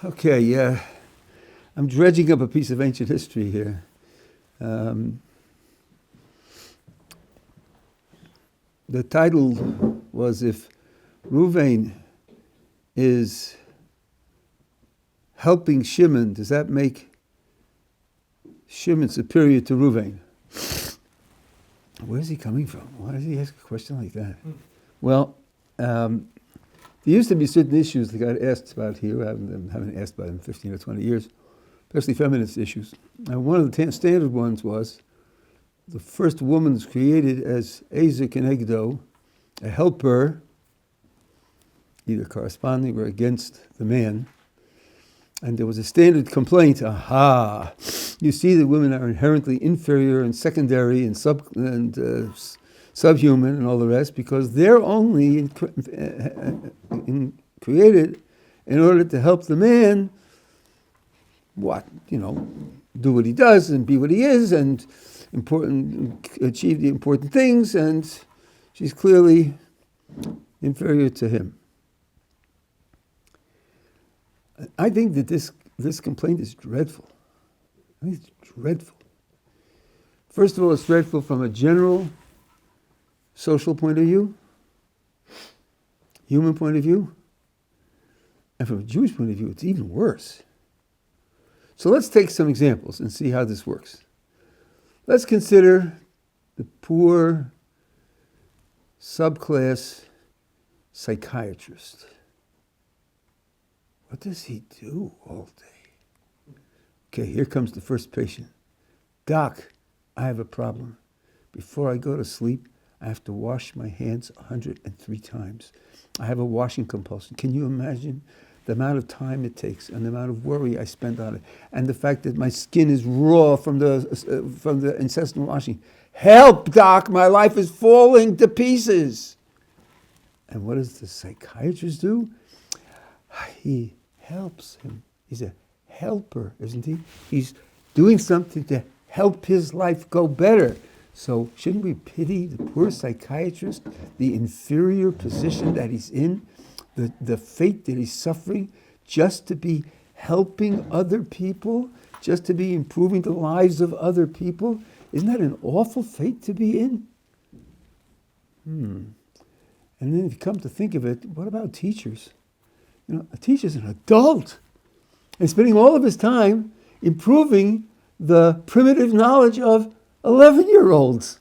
Okay, yeah. I'm dredging up a piece of ancient history here. The title was If Ruvain is helping Shimon, does that make Shimon superior to Ruvain? Where's he coming from? Why does he ask a question like that? Well, there used to be certain issues that got asked about here. I haven't asked about them in 15 or 20 years, especially feminist issues. And one of the standard ones was the first woman was created as Ezer Kenegdo, a helper, either corresponding or against the man. And there was a standard complaint, you see that women are inherently inferior and secondary and subhuman and all the rest because they're only created in order to help the man do what he does and be what he is and achieve the important things, and she's clearly inferior to him. I think that this complaint is dreadful. I think it's dreadful. First of all, it's dreadful from a general social point of view, human point of view, and from a Jewish point of view, it's even worse. So let's take some examples and see how this works. Let's consider the poor subclass psychiatrist. What does he do all day? Okay, here comes the first patient. Doc, I have a problem. Before I go to sleep, I have to wash my hands 103 times. I have a washing compulsion. Can you imagine the amount of time it takes and the amount of worry I spend on it, and the fact that my skin is raw from the incessant washing? Help, Doc! My life is falling to pieces. And what does the psychiatrist do? He helps him. He's a helper, isn't he? He's doing something to help his life go better. So shouldn't we pity the poor psychiatrist, the inferior position that he's in, the fate that he's suffering, just to be helping other people, just to be improving the lives of other people? Isn't that an awful fate to be in? And then if you come to think of it, what about teachers? A teacher's an adult and spending all of his time improving the primitive knowledge of 11-year-olds.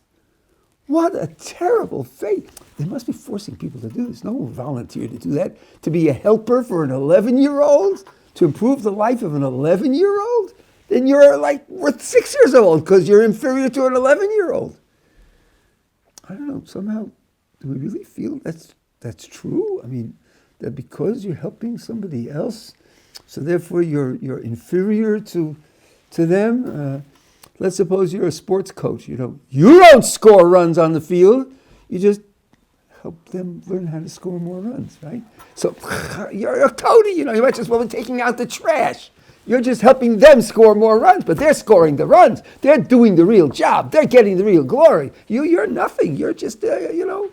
What a terrible fate. They must be forcing people to do this. No one volunteered to do that. To be a helper for an 11-year-old? To improve the life of an 11-year-old? Then you're worth 6 years old because you're inferior to an 11-year-old. I don't know, somehow, do we really feel that's true? I mean, that because you're helping somebody else, so therefore you're inferior to them? Let's suppose you're a sports coach. You don't score runs on the field. You just help them learn how to score more runs, right? So you're a toady. You might just well be taking out the trash. You're just helping them score more runs, but they're scoring the runs. They're doing the real job. They're getting the real glory. You're nothing. You're just you're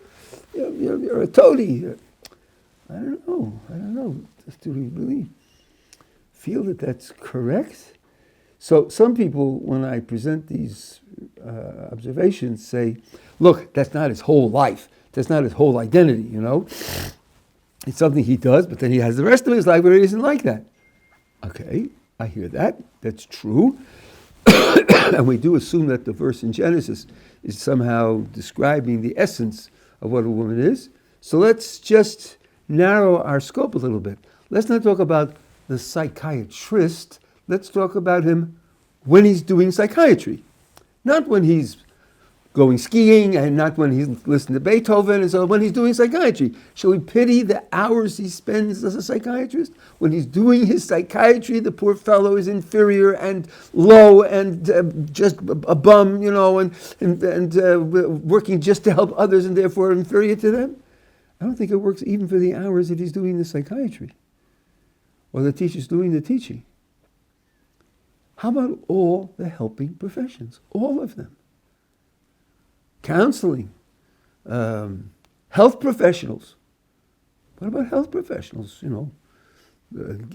a toady. I don't know. Do we really feel that that's correct? So some people, when I present these observations, say, look, that's not his whole life. That's not his whole identity, It's something he does, but then he has the rest of his life where he isn't like that. Okay, I hear that. That's true. And we do assume that the verse in Genesis is somehow describing the essence of what a woman is. So let's just narrow our scope a little bit. Let's not talk about the psychiatrist. Let's talk about him when he's doing psychiatry. Not when he's going skiing and not when he's listening to Beethoven, and so when he's doing psychiatry. Shall we pity the hours he spends as a psychiatrist? When he's doing his psychiatry, the poor fellow is inferior and low and just a bum, and working just to help others and therefore inferior to them? I don't think it works even for the hours that he's doing the psychiatry or the teacher's doing the teaching. How about all the helping professions? All of them. Counseling, health professionals. What about health professionals?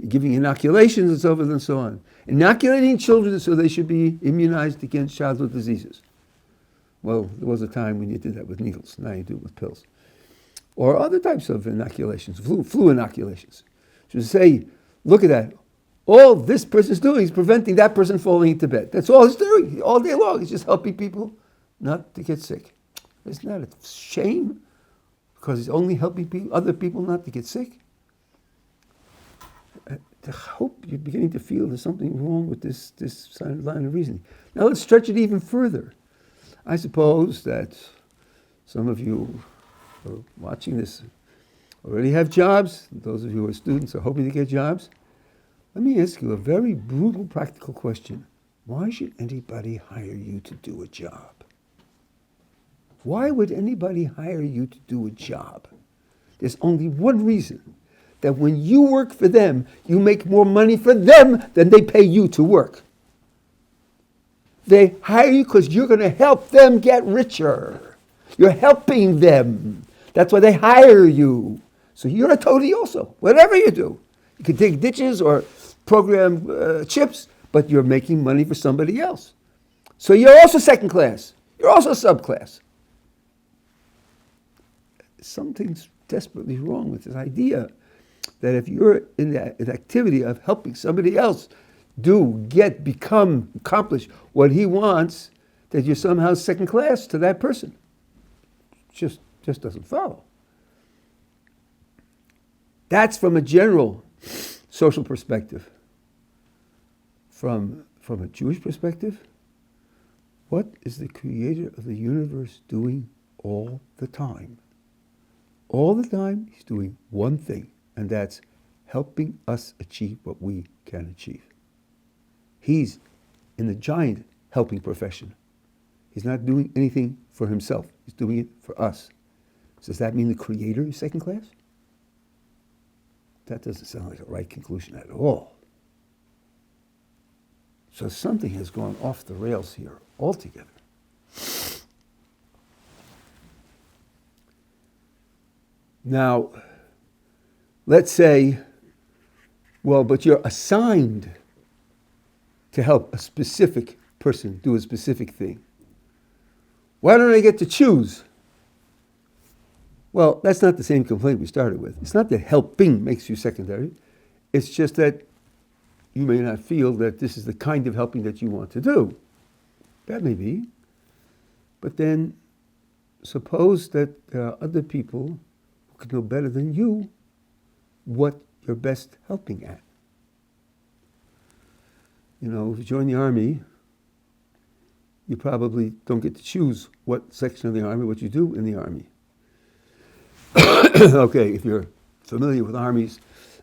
giving inoculations and so forth and so on. Inoculating children so they should be immunized against childhood diseases. Well, there was a time when you did that with needles. Now you do it with pills. Or other types of inoculations, flu inoculations. So say, look at that. All this person's doing is preventing that person falling into bed. That's all he's doing all day long. He's just helping people not to get sick. Isn't that a shame? Because he's only helping other people not to get sick. I hope you're beginning to feel there's something wrong with this line of reasoning. Now let's stretch it even further. I suppose that some of you who are watching this already have jobs. Those of you who are students are hoping to get jobs. Let me ask you a very brutal, practical question. Why should anybody hire you to do a job? Why would anybody hire you to do a job? There's only one reason, that when you work for them, you make more money for them than they pay you to work. They hire you because you're going to help them get richer. You're helping them. That's why they hire you. So you're a toady also, whatever you do. You can dig ditches or program chips, but you're making money for somebody else. So you're also second class. You're also subclass. Something's desperately wrong with this idea that if you're in the activity of helping somebody else accomplish what he wants, that you're somehow second class to that person. Just doesn't follow. That's from a general social perspective. From a Jewish perspective, what is the creator of the universe doing all the time? All the time, he's doing one thing, and that's helping us achieve what we can achieve. He's in the giant helping profession. He's not doing anything for himself. He's doing it for us. So does that mean the creator is second class? That doesn't sound like a right conclusion at all. So something has gone off the rails here altogether. Now, let's say, well, but you're assigned to help a specific person do a specific thing. Why don't I get to choose? Well, that's not the same complaint we started with. It's not that helping makes you secondary. It's just that you may not feel that this is the kind of helping that you want to do. That may be. But then suppose that there are other people who could know better than you what you're best helping at. You know, if you join the army, you probably don't get to choose what section of the army, what you do in the army. Okay, if you're familiar with armies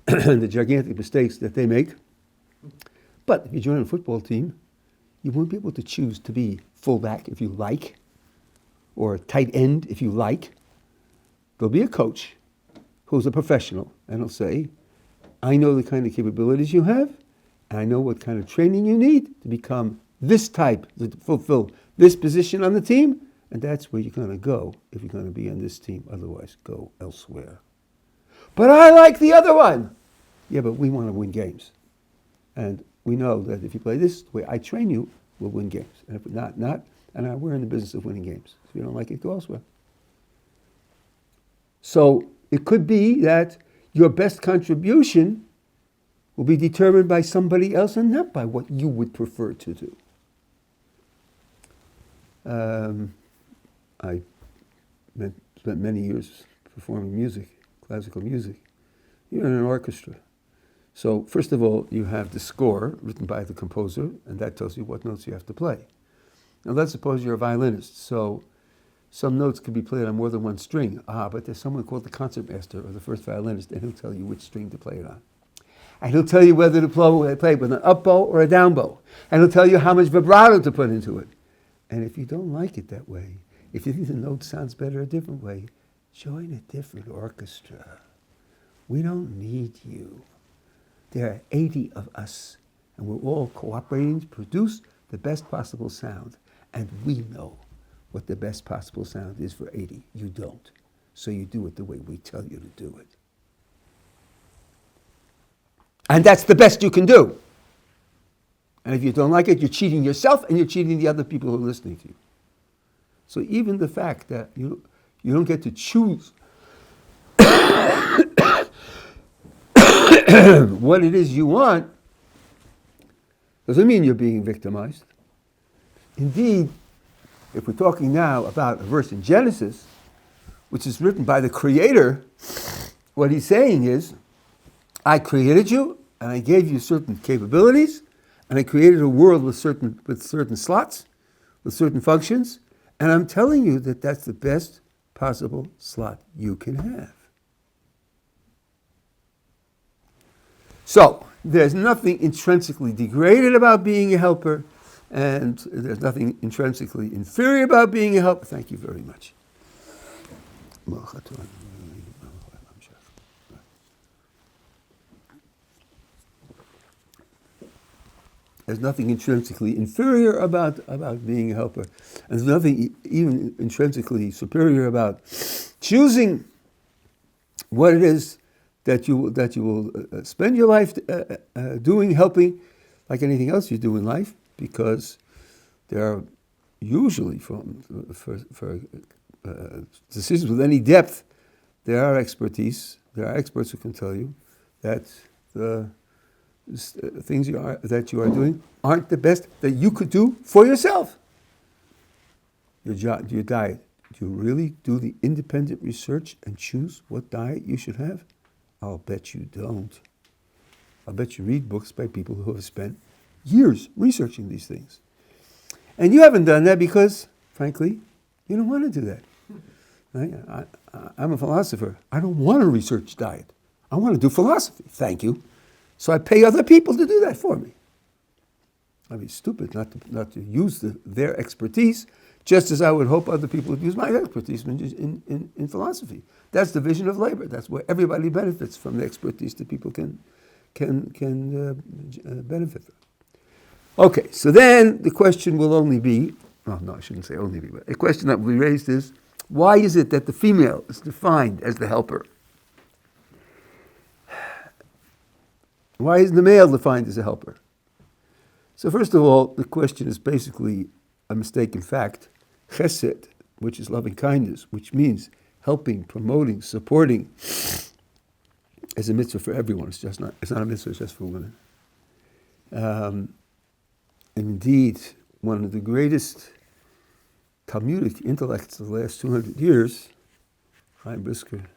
and the gigantic mistakes that they make, but if you join a football team, you won't be able to choose to be fullback if you like, or tight end if you like. There'll be a coach who's a professional, and he'll say, I know the kind of capabilities you have, and I know what kind of training you need to become this type, to fulfill this position on the team, and that's where you're going to go if you're going to be on this team. Otherwise, go elsewhere. But I like the other one. Yeah, but we want to win games. And we know that if you play this the way I train you, we'll win games. And if not, and we're in the business of winning games. If you don't like it, go elsewhere. So it could be that your best contribution will be determined by somebody else and not by what you would prefer to do. I spent many years performing music, classical music. You're in an orchestra. So first of all, you have the score written by the composer, and that tells you what notes you have to play. Now let's suppose you're a violinist, so some notes can be played on more than one string. But there's someone called the concertmaster or the first violinist, and he'll tell you which string to play it on. And he'll tell you whether to play with an up bow or a down bow. And he'll tell you how much vibrato to put into it. And if you don't like it that way, if you think the note sounds better a different way, join a different orchestra. We don't need you. There are 80 of us, and we're all cooperating to produce the best possible sound. And we know what the best possible sound is for 80. You don't. So you do it the way we tell you to do it. And that's the best you can do. And if you don't like it, you're cheating yourself and you're cheating the other people who are listening to you. So even the fact that you don't get to choose what it is you want doesn't mean you're being victimized. Indeed, if we're talking now about a verse in Genesis, which is written by the Creator, what he's saying is, I created you, and I gave you certain capabilities, and I created a world with certain slots, with certain functions, and I'm telling you that that's the best possible slot you can have. So, there's nothing intrinsically degraded about being a helper, and there's nothing intrinsically inferior about being a helper. Thank you very much. There's nothing intrinsically inferior about being a helper. And there's nothing even intrinsically superior about choosing what it is that you will spend your life doing, helping, like anything else you do in life, because there are usually, for decisions with any depth, there are experts who can tell you that the things that you are doing aren't the best that you could do for yourself. Your diet. Do you really do the independent research and choose what diet you should have? I'll bet you don't. I'll bet you read books by people who have spent years researching these things. And you haven't done that because, frankly, you don't want to do that. Right? I'm a philosopher. I don't want to research diet. I want to do philosophy. Thank you. So I pay other people to do that for me. I'd be stupid not to use their expertise, just as I would hope other people would use my expertise in philosophy. That's division of labor. That's where everybody benefits from the expertise that people can benefit from. Okay, so then the question will only be, I shouldn't say only be, but a question that will be raised is, why is it that the female is defined as the helper? Why isn't the male defined as a helper? So first of all, the question is basically a mistaken fact. Chesed, which is loving kindness, which means helping, promoting, supporting, is a mitzvah for everyone. It's not a mitzvah just for women. And indeed, one of the greatest Talmudic intellects of the last 200 years, Chaim Brisker,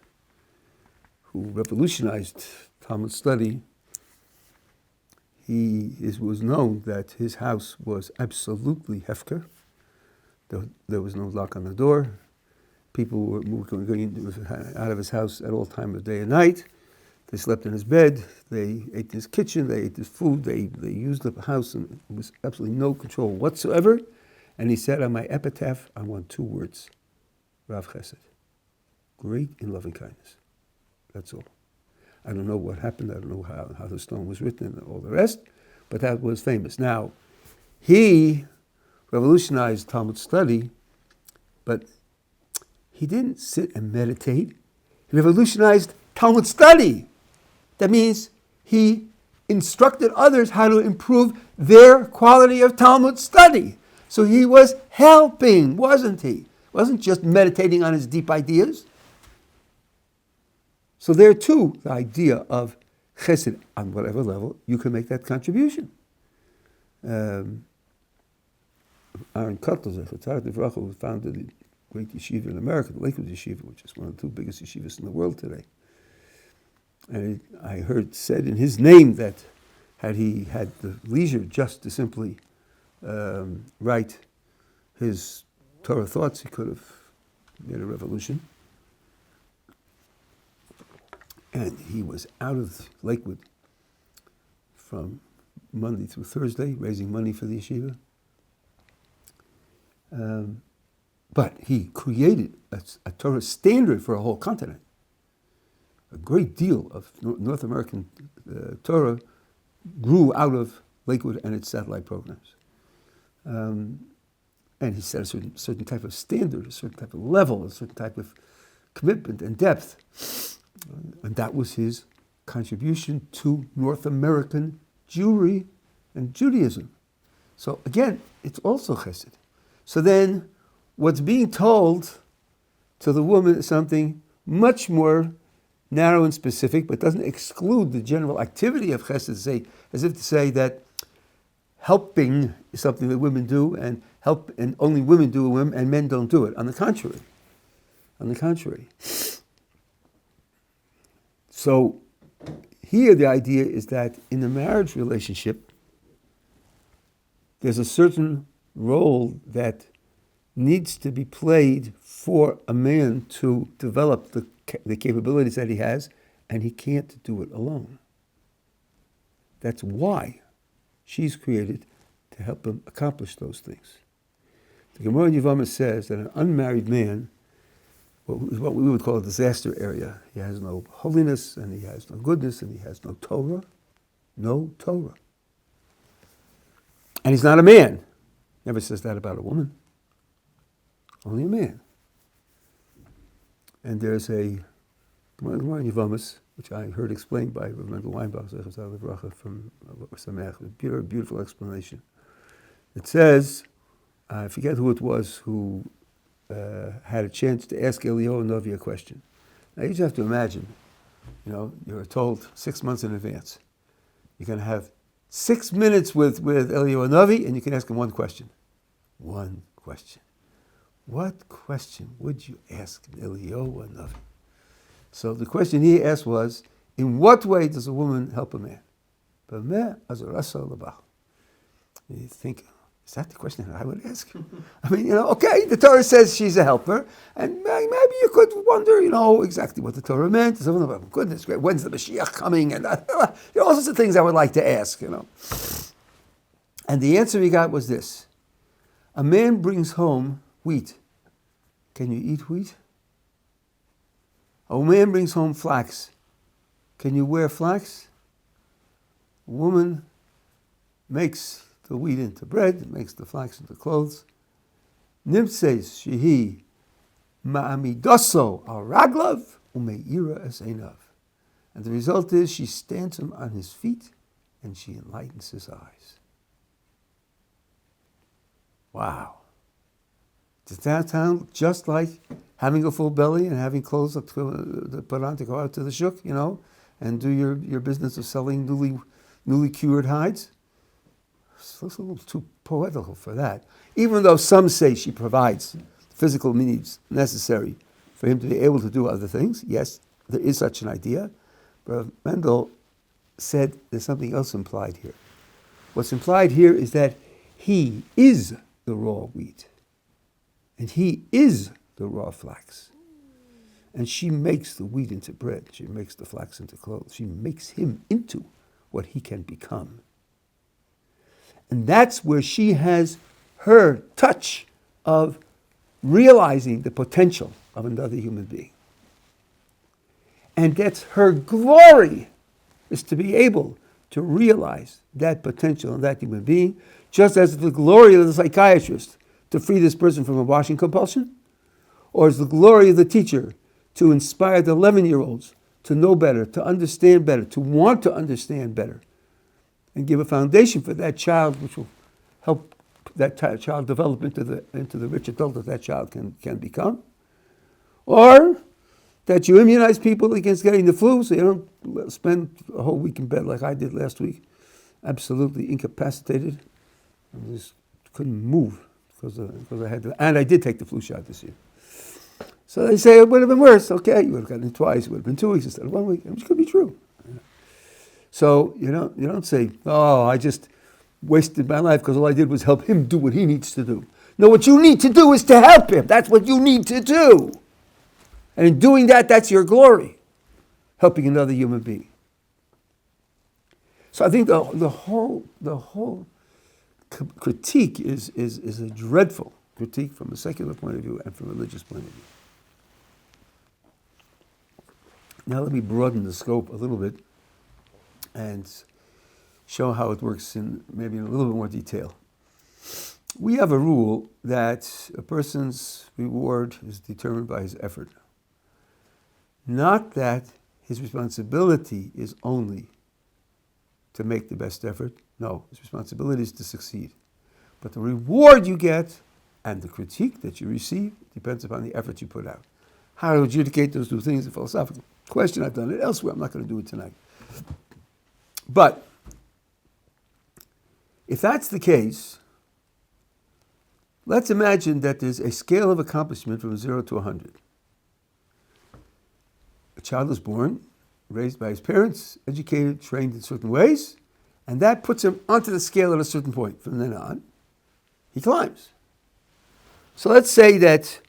who revolutionized Talmud study, it was known that his house was absolutely hefker. There was no lock on the door. People were going out of his house at all times of day and night. They slept in his bed. They ate in his kitchen. They ate his food. They used the house, and there was absolutely no control whatsoever. And he said, on my epitaph, I want 2 words: Rav Chesed, great in loving kindness. That's all. I don't know what happened. I don't know how the stone was written and all the rest, but that was famous. Now, he revolutionized Talmud study, but he didn't sit and meditate. He revolutionized Talmud study. That means he instructed others how to improve their quality of Talmud study. So he was helping, wasn't he? Wasn't just meditating on his deep ideas. So there too, the idea of chesed, on whatever level, you can make that contribution. Aaron Kottler, who founded the great yeshiva in America, the Lakewood Yeshiva, which is one of the 2 biggest yeshivas in the world today. And I heard said in his name that had he had the leisure just to simply write his Torah thoughts, he could have made a revolution. And he was out of Lakewood from Monday through Thursday, raising money for the yeshiva. But he created a Torah standard for a whole continent. A great deal of North American Torah grew out of Lakewood and its satellite programs. And he set a certain type of standard, a certain type of level, a certain type of commitment and depth. And that was his contribution to North American Jewry and Judaism. So again, it's also chesed. So then what's being told to the woman is something much more narrow and specific, but doesn't exclude the general activity of chesed, as if to say that helping is something that women do, and only women do it, and men don't do it. On the contrary. So here the idea is that in the marriage relationship, there's a certain role that needs to be played for a man to develop the capabilities that he has, and he can't do it alone. That's why she's created to help him accomplish those things. The Gemara in Yevamah says that an unmarried man, what we would call a disaster area, he has no holiness, and he has no goodness, and he has no Torah. No Torah. And he's not a man. Never says that about a woman. Only a man. And there's a Gemara in Yevamah, which I heard explained by Rabbi Weinbach from Ohr Somayach, a beautiful explanation. It says, I forget who it was who had a chance to ask Eliyahu Novi a question. Now you just have to imagine, you're told 6 months in advance. You're going to have 6 minutes with Eliyahu Novi, and you can ask him one question. One question. What question would you ask Eliyahu Novi? So the question he asked was, in what way does a woman help a man? You think, is that the question that I would ask? I mean, okay, the Torah says she's a helper, and maybe you could wonder, exactly what the Torah meant. Something about, goodness, when's the Mashiach coming? And there are all sorts of things I would like to ask, And the answer he got was this. A man brings home wheat. Can you eat wheat? A man brings home flax. Can you wear flax? A woman makes the wheat into bread, makes the flax into clothes. Nimtses shehi ma'amidoso al raglav umeira es einav. And the result is she stands him on his feet and she enlightens his eyes. Wow. Does that sound just like having a full belly and having clothes to put on to go out to the shuk, and do your business of selling newly cured hides? It's a little too poetical for that. Even though some say she provides physical needs necessary for him to be able to do other things. Yes, there is such an idea. But Mendel said there's something else implied here. What's implied here is that he is the raw wheat. And he is the raw flax. And she makes the wheat into bread. She makes the flax into clothes. She makes him into what he can become. And that's where she has her touch of realizing the potential of another human being. And that's her glory, is to be able to realize that potential in that human being, just as the glory of the psychiatrist to free this person from a washing compulsion, or as the glory of the teacher to inspire the 11-year-olds to know better, to understand better, to want to understand better, and give a foundation for that child, which will help that child develop into the rich adult that child can become. Or that you immunize people against getting the flu so you don't spend a whole week in bed like I did last week, absolutely incapacitated. I just couldn't move because I had to, and I did take the flu shot this year. So they say it would have been worse. Okay, you would have gotten it twice. It would have been 2 weeks instead of 1 week, which could be true. So you don't say, oh, I just wasted my life because all I did was help him do what he needs to do. No, what you need to do is to help him. That's what you need to do. And in doing that, that's your glory, helping another human being. So I think the whole critique is a dreadful critique from a secular point of view and from a religious point of view. Now let me broaden the scope a little bit and show how it works maybe in a little bit more detail. We have a rule that a person's reward is determined by his effort. Not that his responsibility is only to make the best effort. No, his responsibility is to succeed. But the reward you get and the critique that you receive depends upon the effort you put out. How to adjudicate those two things is a philosophical question. I've done it elsewhere. I'm not going to do it tonight. But if that's the case, let's imagine that there's a scale of accomplishment from 0 to 100. A child is born, raised by his parents, educated, trained in certain ways, and that puts him onto the scale at a certain point. From then on, he climbs. So let's say that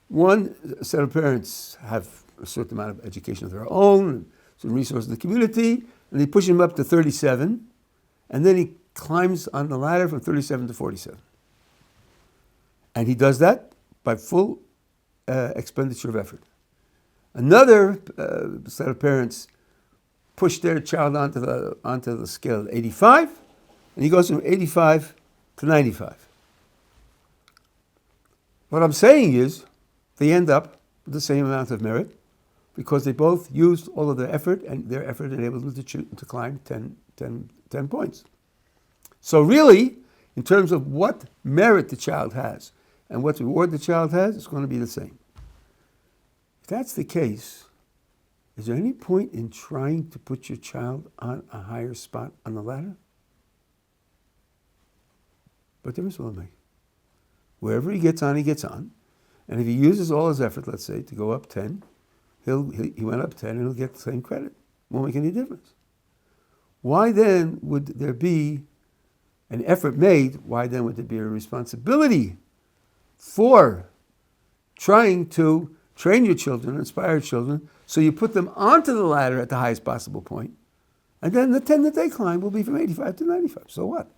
one set of parents have a certain amount of education of their own, some resources in the community, and they push him up to 37, and then he climbs on the ladder from 37 to 47. And he does that by full expenditure of effort. Another set of parents push their child onto the scale at 85, and he goes from 85 to 95. What I'm saying is they end up with the same amount of merit because they both used all of their effort, and their effort enabled them to climb 10 points. So really, in terms of what merit the child has and what reward the child has, it's going to be the same. If that's the case, is there any point in trying to put your child on a higher spot on the ladder? What difference will it make? Wherever he gets on, he gets on. And if he uses all his effort, let's say, to go up 10, he went up 10 and he'll get the same credit. Won't make any difference. Why then would there be an effort made? Why then would there be a responsibility for trying to train your children, inspire children, so you put them onto the ladder at the highest possible point, and then the 10 that they climb will be from 85 to 95. So what?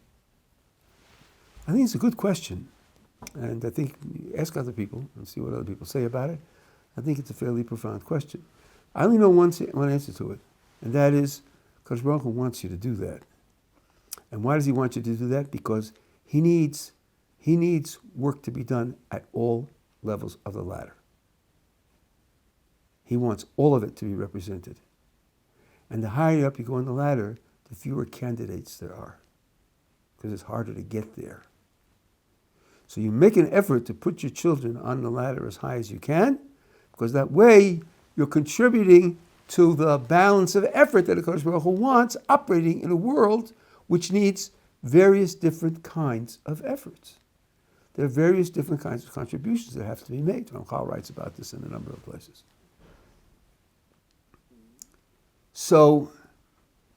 I think it's a good question. And I think ask other people and see what other people say about it. I think it's a fairly profound question. I only know one answer to it, and that is because Baruch Hu wants you to do that. And why does he want you to do that? Because he needs work to be done at all levels of the ladder. He wants all of it to be represented. And the higher up you go on the ladder, the fewer candidates there are, because it's harder to get there. So you make an effort to put your children on the ladder as high as you can, because that way you're contributing to the balance of effort that HaKadosh Baruch Hu wants, operating in a world which needs various different kinds of efforts. There are various different kinds of contributions that have to be made. Ramchal writes about this in a number of places. So,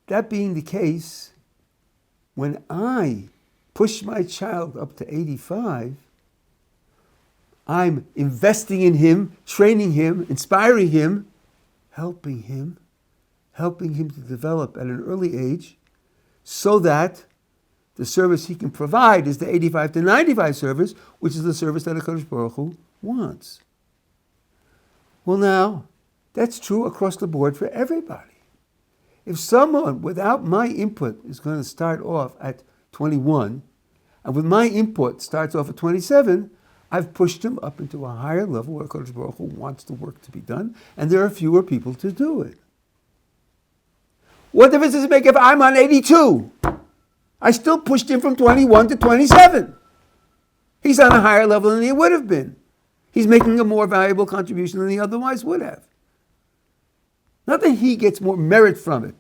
that being the case, when I push my child up to 85, I'm investing in him, training him, inspiring him, helping him to develop at an early age so that the service he can provide is the 85 to 95 service, which is the service that HaKadosh Baruch Hu wants. Well now, that's true across the board for everybody. If someone without my input is going to start off at 21, and with my input starts off at 27, I've pushed him up into a higher level where HaKadosh Baruch Hu wants the work to be done, and there are fewer people to do it. What difference does it make if I'm on 82? I still pushed him from 21 to 27. He's on a higher level than he would have been. He's making a more valuable contribution than he otherwise would have. Not that he gets more merit from it,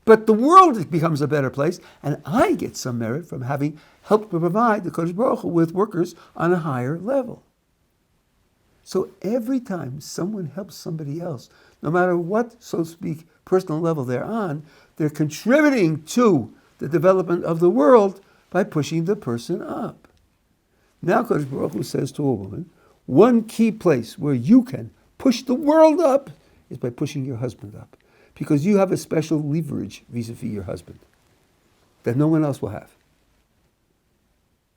but the world becomes a better place, and I get some merit from having helped to provide the Kodesh Baruch Hu with workers on a higher level. So every time someone helps somebody else, no matter what, so to speak, personal level they're on, they're contributing to the development of the world by pushing the person up. Now Kodesh Baruch Hu says to a woman, one key place where you can push the world up is by pushing your husband up. Because you have a special leverage vis-a-vis your husband that no one else will have.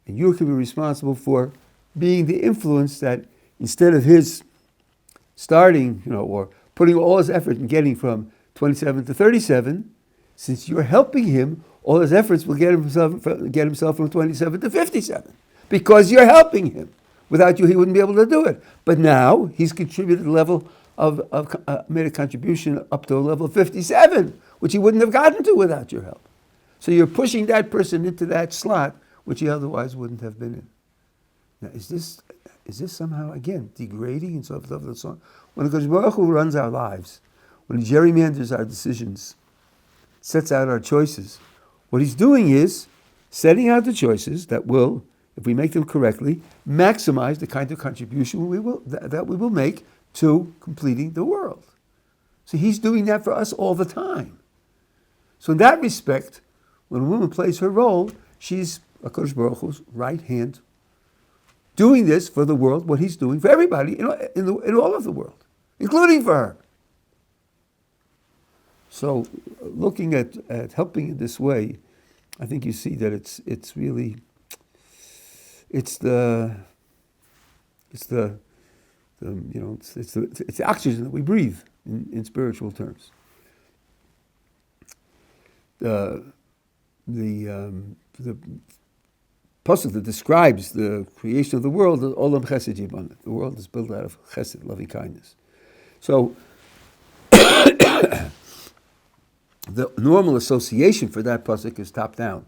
And you can be responsible for being the influence that instead of his starting, or putting all his effort in getting from 27 to 37, since you're helping him, all his efforts will get himself from 27 to 57. Because you're helping him. Without you, he wouldn't be able to do it. But now, he's contributed a level made a contribution up to a level of 57, which he wouldn't have gotten to without your help. So you're pushing that person into that slot, which he otherwise wouldn't have been in. Now, is this somehow, again, degrading and so forth and so on? When the Baruch Hu runs our lives, when he gerrymanders our decisions, sets out our choices, what he's doing is setting out the choices that will, if we make them correctly, maximize the kind of contribution that we will make to completing the world. So he's doing that for us all the time. So in that respect, when a woman plays her role, she's HaKadosh Baruch Hu's right hand, doing this for the world, what he's doing for everybody in all of the world, including for her. So looking at helping in this way, I think you see that it's the oxygen that we breathe in spiritual terms. The pasuk that describes the creation of the world, Olam Chesed Yibana. The world is built out of Chesed, loving kindness. So the normal association for that pasuk is top down.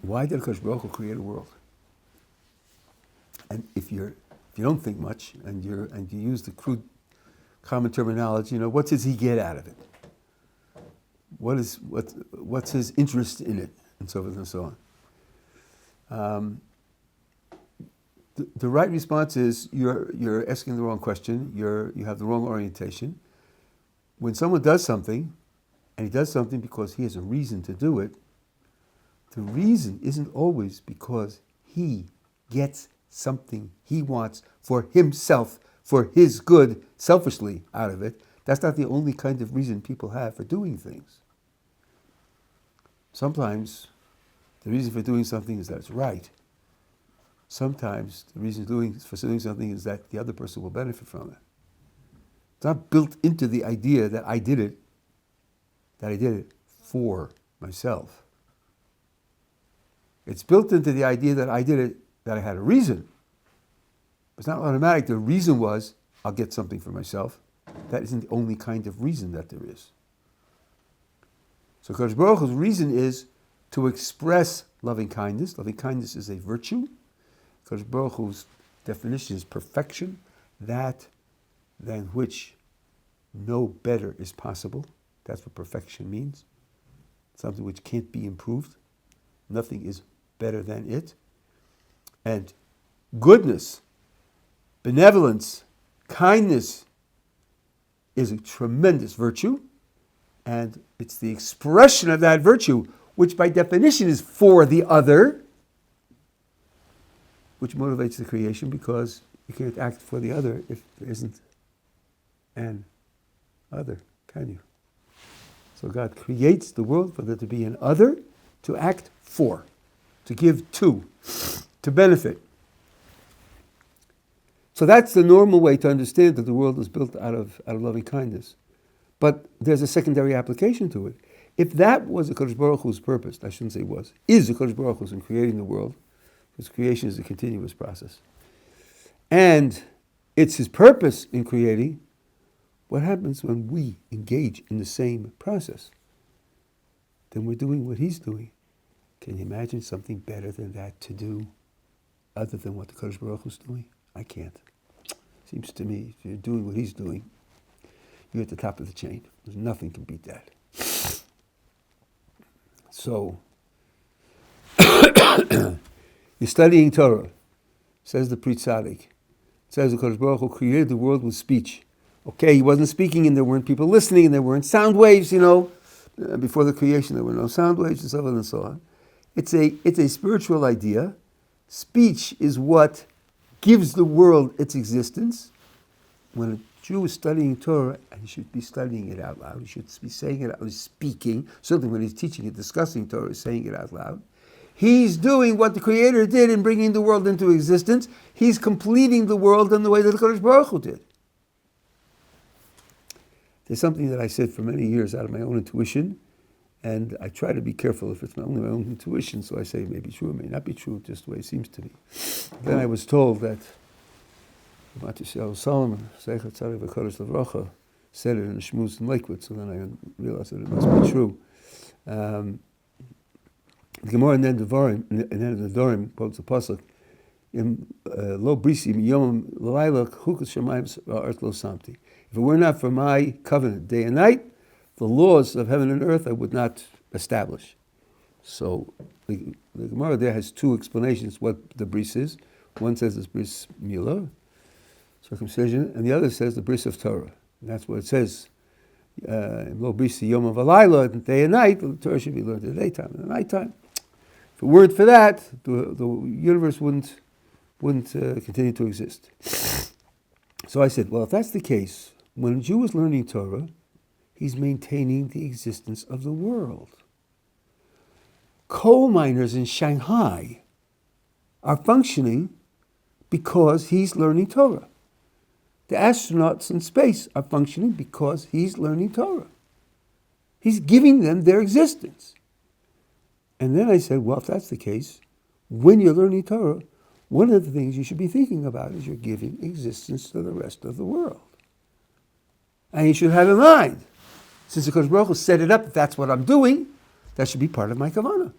Why did Akash Baruch Hu create a world? And if you don't think much and you use the crude common terminology, what does he get out of it? What's his interest in it, and so forth and so on. The right response is you're asking the wrong question. You have the wrong orientation. When someone does something, and he does something because he has a reason to do it, the reason isn't always because he gets something he wants for himself, for his good, selfishly out of it. That's not the only kind of reason people have for doing things. Sometimes the reason for doing something is that it's right. Sometimes the reason for doing something is that the other person will benefit from it. It's not built into the idea that I did it for myself. It's built into the idea that I did it, that I had a reason. It's not automatic. The reason was, I'll get something for myself. That isn't the only kind of reason that there is. So Kadosh Baruch Hu's reason is to express loving kindness. Loving kindness is a virtue. Kadosh Baruch Hu's definition is perfection, that than which no better is possible. That's what perfection means. Something which can't be improved. Nothing is better than it. And goodness, benevolence, kindness is a tremendous virtue, and it's the expression of that virtue, which by definition is for the other, which motivates the creation, because you can't act for the other if there isn't an other, can you? So God creates the world for there to be an other to act for, to give to benefit. So that's the normal way to understand that the world is built out of loving kindness. But there's a secondary application to it. If that was the Kadosh Baruch Hu's purpose, I shouldn't say was, is the Kadosh Baruch Hu's in creating the world, because creation is a continuous process, and it's his purpose in creating, what happens when we engage in the same process? Then we're doing what he's doing. Can you imagine something better than that to do, other than what the Kadosh Baruch Hu's doing? I can't. Seems to me, if you're doing what he's doing, you're at the top of the chain. There's nothing can beat that. So, you're studying Torah, says the Pri Tzaddik. It says the Kadosh Baruch Hu created the world with speech. Okay, he wasn't speaking and there weren't people listening and there weren't sound waves, before the creation there were no sound waves and so on and so on. It's a spiritual idea. Speech is what gives the world its existence. When a Jew is studying Torah, and he should be studying it out loud, he should be saying it out loud, speaking, certainly when he's teaching and discussing Torah, he's saying it out loud. He's doing what the Creator did in bringing the world into existence. He's completing the world in the way that the Kadosh Baruch Hu did. There's something that I said for many years out of my own intuition, and I try to be careful if it's only my own intuition, so I say it may be true, it may not be true, just the way it seems to me. Then I was told that Matisyahu Solomon, Seichet Tzadik V'Kodesh Levrocha, said it in a shmooze in Lakewood, so then I realized that it must be true. The Gemara in the end of the Dorim quotes the pasuk in Lo Brisi Yom Laila Chukas Shemayim Earth Lo Samti. If it were not for my covenant day and night, the laws of heaven and earth I would not establish. So the Gemara there has two explanations what the bris is. One says it's bris milah, circumcision, and the other says the bris of Torah. And that's what it says. In Lo Brisi Yom V'Layla, day and night, the Torah should be learned in the daytime and the nighttime. If it weren't for that, the universe wouldn't continue to exist. So I said, well, if that's the case, when a Jew is learning Torah, he's maintaining the existence of the world. Coal miners in Shanghai are functioning because he's learning Torah. The astronauts in space are functioning because he's learning Torah. He's giving them their existence. And then I said, well, if that's the case, when you're learning Torah, one of the things you should be thinking about is you're giving existence to the rest of the world. And you should have in mind, since the Kodesh Baruch Hu set it up, if that's what I'm doing, that should be part of my kavanah.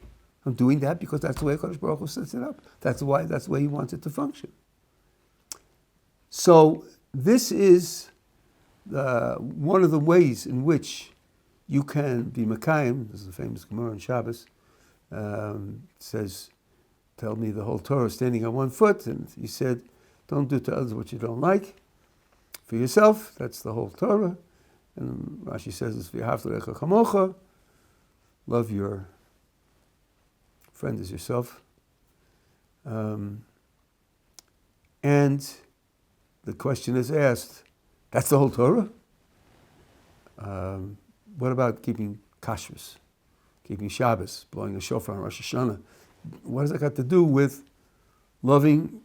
I'm doing that because that's the way Kodesh Baruch Hu sets it up. That's the way he wants it to function. So this is one of the ways in which you can be Mekayim. This is a famous Gemara in Shabbos. It says, tell me the whole Torah standing on one foot. And he said, don't do to others what you don't like. For yourself, that's the whole Torah. And Rashi says, it's v'ahavta l'recha kamocha. Love your friend as yourself. And the question is asked, that's the whole Torah? What about keeping kashrus, keeping Shabbos, blowing a shofar on Rosh Hashanah? What has that got to do with loving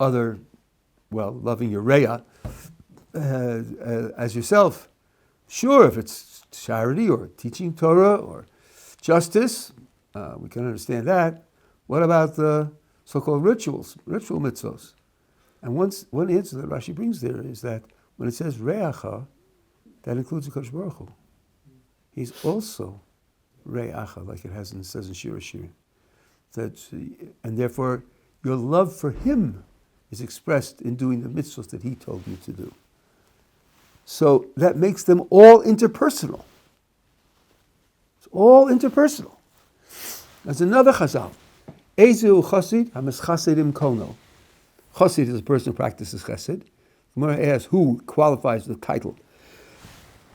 loving your reya as yourself? Sure, if it's charity or teaching Torah or justice, we can understand that. What about the so-called ritual mitzvos? And one answer that Rashi brings there is that when it says re'acha, that includes the Kodesh Baruch Hu. He's also re'acha, like it says in Shir HaShirim. And therefore, your love for him is expressed in doing the mitzvahs that he told you to do. So that makes them all interpersonal. It's all interpersonal. There's another chazal. Ezu chasid hamas chasidim kono. Chasid is a person who practices chesed. Gemara asks who qualifies the title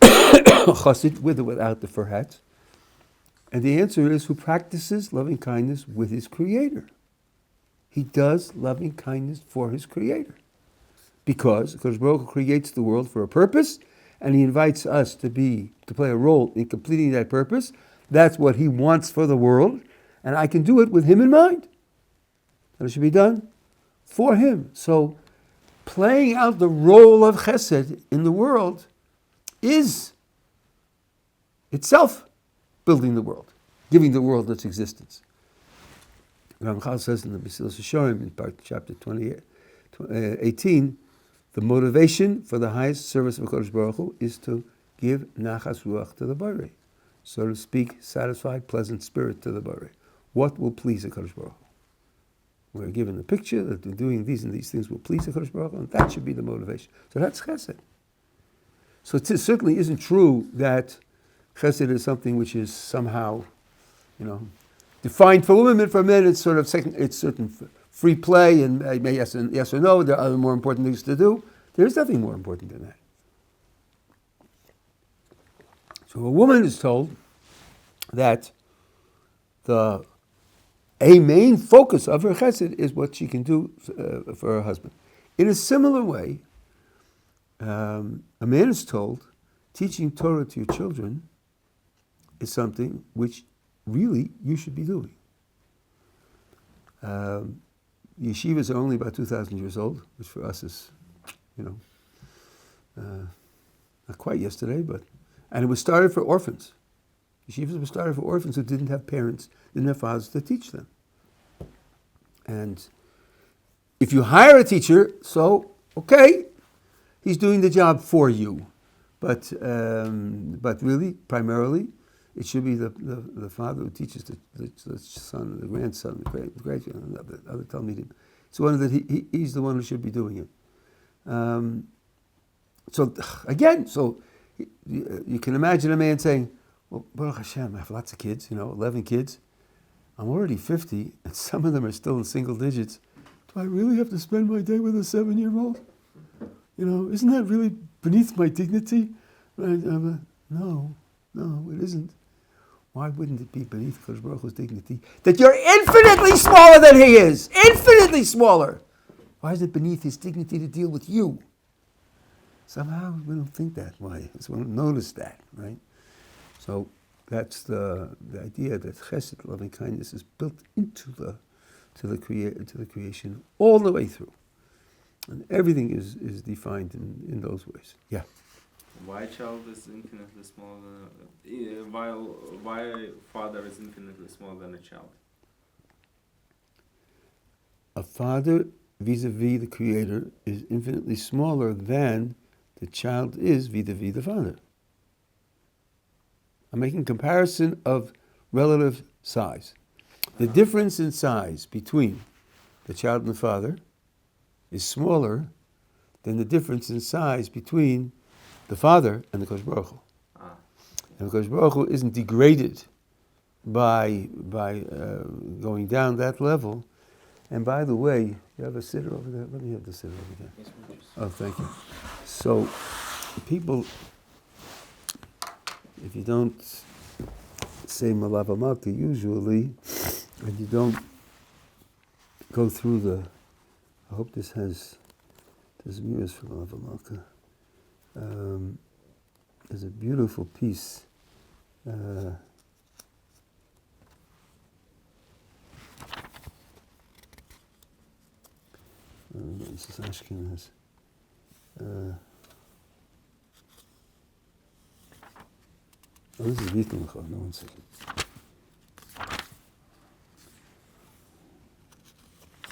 chasid, with or without the fur hat. And the answer is who practices loving kindness with his creator. He does loving kindness for his creator. Because Kodesh Baruch Hu creates the world for a purpose, and he invites us to play a role in completing that purpose. That's what he wants for the world, and I can do it with him in mind. And it should be done for him. So playing out the role of chesed in the world is itself building the world, giving the world its existence. Ramchal says in the Mesilas Yesharim, in chapter 18, the motivation for the highest service of HaKadosh Baruch Hu is to give nachas ruach to the Borei. So to speak, satisfied, pleasant spirit to the Borei. What will please HaKadosh Baruch Hu? We're given the picture that we're doing these and these things will please HaKadosh Baruch Hu, and that should be the motivation. So that's chesed. So it certainly isn't true that chesed is something which is somehow, defined for women. For men, it's sort of it's certain free play and yes or no. There are other more important things to do. There's nothing more important than that. So a woman is told that a main focus of her chesed is what she can do for her husband. In a similar way, a man is told teaching Torah to your children is something which really you should be doing. Yeshivas are only about 2,000 years old, which for us is, not quite yesterday, and it was started for orphans. Yeshivas were started for orphans who didn't have parents, didn't have fathers to teach them. And If you hire a teacher, so, okay, he's doing the job for you. But really, primarily, it should be the father who teaches the son, the grandson, the great-grandson, the other Talmidim. It's one that he's the one who should be doing it. So you can imagine a man saying, well, Baruch Hashem, I have lots of kids, 11 kids. I'm already 50, and some of them are still in single digits. Do I really have to spend my day with a 7-year-old? Isn't that really beneath my dignity? No, it isn't. Why wouldn't it be beneath Kodesh Baruch Hu's dignity that you're infinitely smaller than he is? Infinitely smaller. Why is it beneath his dignity to deal with you? Somehow we don't think that way. We don't notice that, right? So that's the idea that chesed, loving kindness, is built into the creation all the way through, and everything is defined in those ways. Yeah. Why child is infinitely smaller? Why father is infinitely smaller than a child? A father vis-a-vis the Creator is infinitely smaller than the child is vis-a-vis the father. I'm making comparison of relative size. The difference in size between the child and the father is smaller than the difference in size between the father and the Kodesh Baruch Hu. And the Kodesh Baruch Hu isn't degraded by going down that level. And by the way, you have a sitter over there? Let me have the sitter over there. Oh, thank you. So, people, if you don't say Malava Malka usually, and you don't go through I hope this has mirrors for Malava Malka. There's a beautiful piece. This is Ashkenaz. This is Vittenchov. No, 1 second.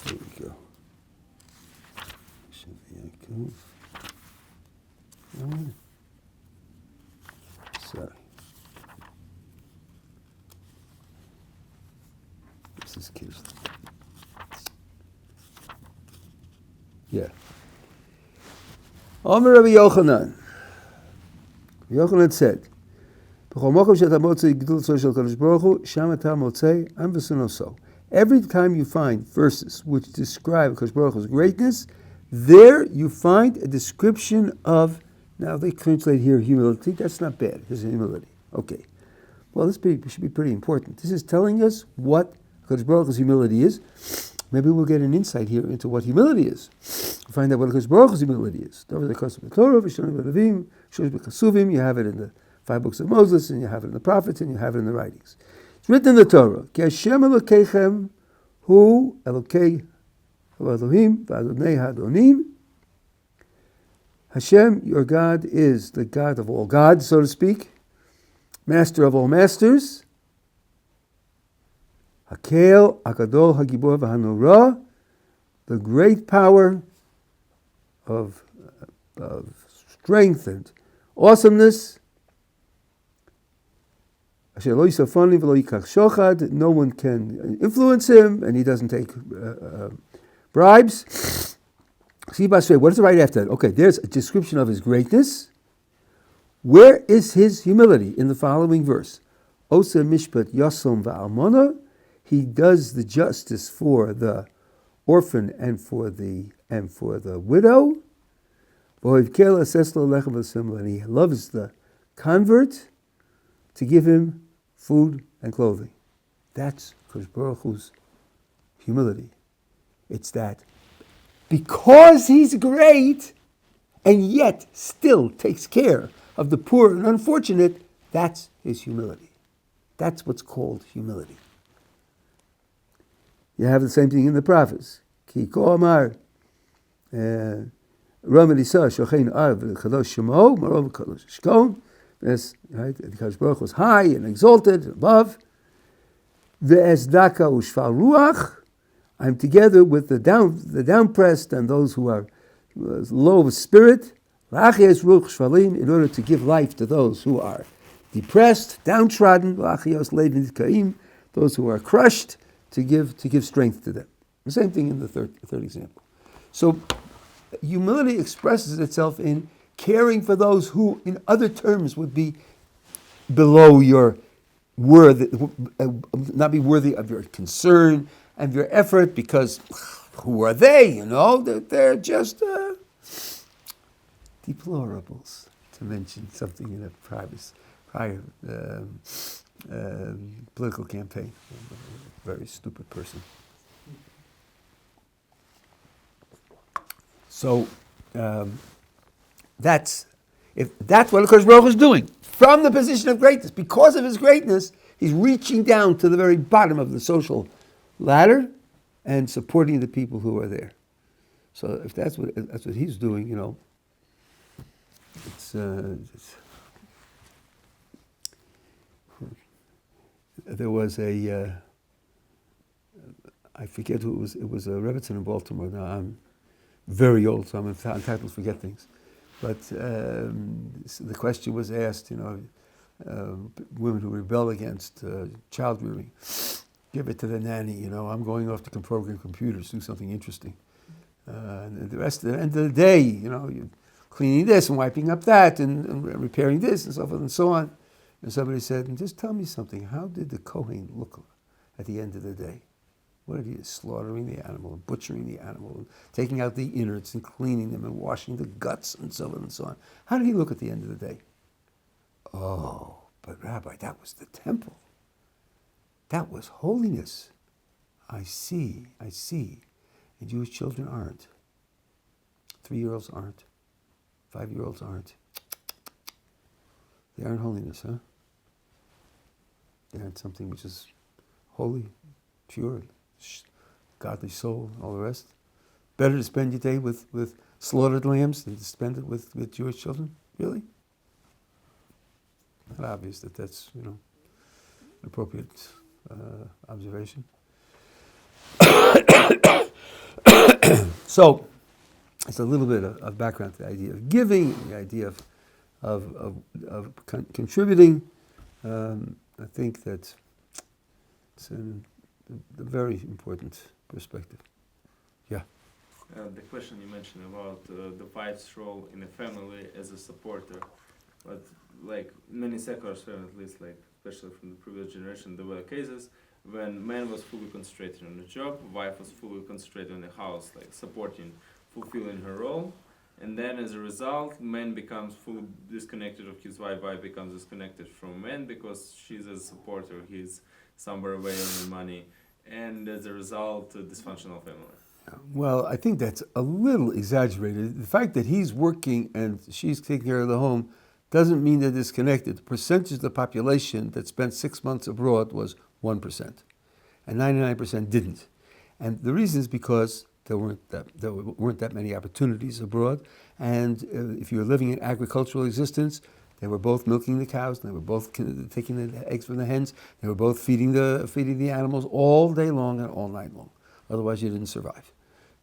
There we go. Sorry. This is kids. Yeah. Omer Rabbi Yochanan. Yochanan said, every time you find verses which describe Kodesh Baruch Hu's greatness, there you find a description of, now they translate here humility, that's not bad, his humility. Okay. Well, this should be pretty important. This is telling us what Kodesh Baruch Hu's humility is. Maybe we'll get an insight here into what humility is. We'll find out what Kodesh Baruch Hu's humility is. You have it in the 5 books of Moses, and you have it in the prophets, and you have it in the writings. It's written in the Torah. Ki Hashem Elokeichem hu Elokei Elohim v'Adonai Hadonim. Hashem, your God, is the God of all gods, so to speak, master of all masters. Hakel, Akadol, Hagibor, V'Hanora, the great power of strength and awesomeness. No one can influence him, and he doesn't take bribes. What is it right after that? Okay, there's a description of his greatness. Where is his humility? In the following verse. Ose mishpat yasom va'almona. He does the justice for the orphan and for the widow. And he loves the convert to give him food and clothing. That's Kodesh Baruch Hu's humility. It's that because he's great and yet still takes care of the poor and unfortunate, that's his humility. That's what's called humility. You have the same thing in the prophets. Ki ko amar Ram Elisa shochein arv l'kadosh shemo marov l'kadosh shkon. Yes, right. The Kodesh Baruch was high and exalted above. Ve'ezdaka u'shfal ruach I'm together with the downpressed and those who are low of spirit, in order to give life to those who are depressed, downtrodden, those who are crushed, to give strength to them. The same thing in the third example. So humility expresses itself in caring for those who, in other terms, would be below your not be worthy of your concern and your effort, because who are they? They're just deplorables, to mention something in a prior political campaign. A very stupid person. So that's what Kodesh Baruch Hu is doing. From the position of greatness, because of his greatness, he's reaching down to the very bottom of the social ladder and supporting the people who are there. So if that's what he's doing, there was I forget who it was. It was a Rebbitzin in Baltimore. Now I'm very old, so I'm entitled to forget things. But the question was asked, women who rebel against child rearing, give it to the nanny. I'm going off to program computers, do something interesting. And the rest of the end of the day, you're cleaning this and wiping up that and repairing this and so forth and so on. And somebody said, just tell me something. How did the Kohen look at the end of the day? What did he do? Slaughtering the animal, and butchering the animal, and taking out the innards and cleaning them and washing the guts and so on and so on. How did he look at the end of the day? Oh, but Rabbi, that was the temple. That was holiness. I see. And Jewish children aren't. 3-year-olds aren't. 5-year-olds aren't. They aren't holiness, huh? They aren't something which is holy, pure, godly soul, all the rest. Better to spend your day with slaughtered lambs than to spend it with Jewish children? Really? Not obvious that's an appropriate observation. So it's a little bit of background to the idea of giving, the idea of contributing. I think that it's a very important perspective. Yeah. The question you mentioned about the wife's role in a family as a supporter, but like many secular families, at least, like especially from the previous generation, there were cases when man was fully concentrated on the job, wife was fully concentrated on the house, like supporting, fulfilling her role. And then as a result, man becomes fully disconnected of his wife becomes disconnected from man because she's a supporter, he's somewhere away earning money. And as a result, a dysfunctional family. Well, I think that's a little exaggerated. The fact that he's working and she's taking care of the home doesn't mean they're disconnected. The percentage of the population that spent 6 months abroad was 1%, and 99% didn't. And the reason is because there weren't that many opportunities abroad, and if you were living in agricultural existence, they were both milking the cows, they were both taking the eggs from the hens, they were both feeding the animals all day long and all night long. Otherwise, you didn't survive.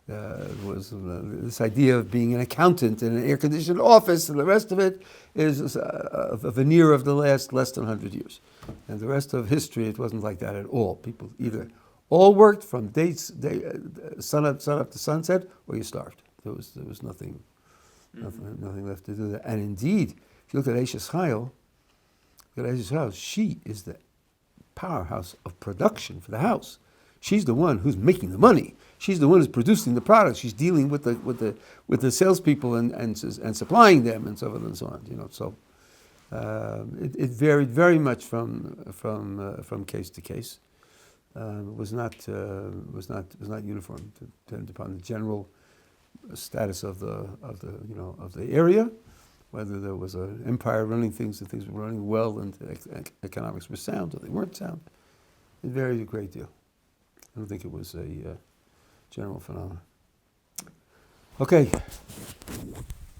Was this idea of being an accountant in an air-conditioned office, and the rest of it is a veneer of the last less than 100 years. And the rest of history, it wasn't like that at all. People either all worked from sun up to sunset, or you starved. There was nothing left to do that. And indeed, if you look at Eshes Chayil, she is the powerhouse of production for the house. She's the one who's making the money. She's the one who's producing the products. She's dealing with the salespeople and supplying them and so forth and so on. So it varied very much from case to case. It was not uniform. It depended upon the general status of the area, whether there was an empire running things and things were running well and economics were sound or they weren't sound. It varied a great deal. I don't think it was a general phenomenon. Okay.